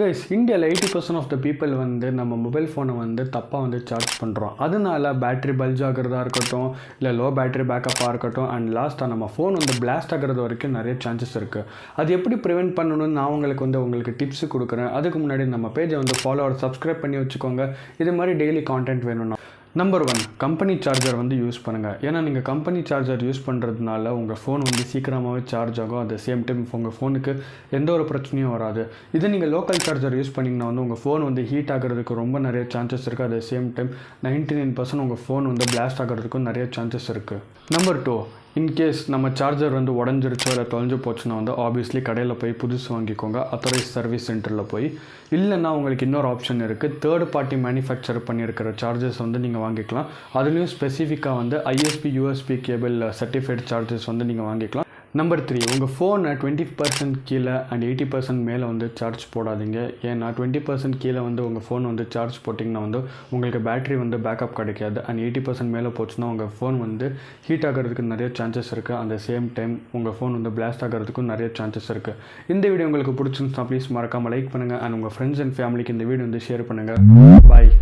Guys, இந்தியாவில் 80% of the people வந்து நம்ம மொபைல் ஃபோனை வந்து தப்பாக வந்து சார்ஜ் பண்ணுறோம். அதனால பேட்ரி பல்ஜ் ஆகிறதா இருக்கட்டும், இல்லை லோ பேட்ரி பேக்கப்பாக இருக்கட்டும், அண்ட் லாஸ்ட்டாக நம்ம ஃபோன் வந்து பிளாஸ்ட் ஆகிறது வரைக்கும் நிறைய சான்சஸ் இருக்குது. அது எப்படி ப்ரிவென்ட் பண்ணணும்னு நான் உங்களுக்கு டிப்ஸ் கொடுக்குறேன். அதுக்கு முன்னாடி நம்ம பேஜை வந்து சப்ஸ்கிரைப் பண்ணி வச்சுக்கோங்க. இது மாதிரி டெய்லி கான்டென்ட் வேணும்னா. நம்பர் 1, கம்பெனி சார்ஜர் வந்து யூஸ் பண்ணுங்கள். ஏன்னா நீங்கள் கம்பெனி சார்ஜர் யூஸ் பண்ணுறதுனால உங்கள் ஃபோன் வந்து சீக்கிரமாகவே சார்ஜ் ஆகும். அட் த சேம் டைம் உங்கள் ஃபோனுக்கு எந்த ஒரு பிரச்சனையும் வராது. இதே நீங்கள் லோக்கல் சார்ஜர் யூஸ் பண்ணிங்கன்னா வந்து உங்கள் ஃபோன் வந்து ஹீட் ஆகிறதுக்கு ரொம்ப நிறைய சான்சஸ் இருக்குது. அட் த சேம் டைம் 99% உங்கள் ஃபோன் வந்து பிளாஸ்ட் ஆகிறதுக்கும் நிறைய சான்சஸ் இருக்குது. நம்பர் 2, இன்கேஸ் நம்ம சார்ஜர் வந்து உடஞ்சிருச்சோ இல்லை தொலைஞ்சு போச்சுன்னா வந்து ஆப்வியஸ்லி கடையில் போய் புதுசு வாங்கிக்கோங்க, அத்தாரைஸ் சர்வீஸ் சென்டரில் போய். இல்லைன்னா உங்களுக்கு இன்னொரு ஆப்ஷன் இருக்குது, தேர்ட் பார்ட்டி மேனுஃபேக்சர் பண்ணியிருக்கிற சார்ஜர்ஸ் வந்து நீங்கள் வாங்கிக்கலாம். அதுலேயும் ஸ்பெசிஃபிக்காக வந்து ISP USB cable certified chargers வந்து நீங்கள் வாங்கிக்கலாம். நம்பர் 3, உங்கள் ஃபோனை 20% கீழே அண்ட் 80% மேலே வந்து சார்ஜ் போடாதீங்க. ஏன்னா 20% கீழே வந்து உங்கள் ஃபோன் வந்து சார்ஜ் போட்டிங்கன்னா வந்து உங்களுக்கு பேட்டரி வந்து பேக்கப் கிடைக்காது. அண்ட் 80% மேலே போச்சுன்னா உங்கள் ஃபோன் வந்து ஹீட் ஆகிறதுக்கு நிறைய சான்சஸ் இருக்குது. அந்த சேம் டைம் உங்கள் ஃபோன் வந்து பிளாஸ்ட் ஆகிறதுக்கும் நிறைய சான்சஸ் இருக்குது. இந்த வீடியோ உங்களுக்கு பிடிச்சிருந்துச்சுன்னா ப்ளீஸ் மறக்காமல் லைக் பண்ணுங்கள். அண்ட் உங்கள் ஃப்ரெண்ட்ஸ் அண்ட் ஃபேமிலிக்கு இந்த வீடியோ வந்து ஷேர் பண்ணுங்கள். பாய்.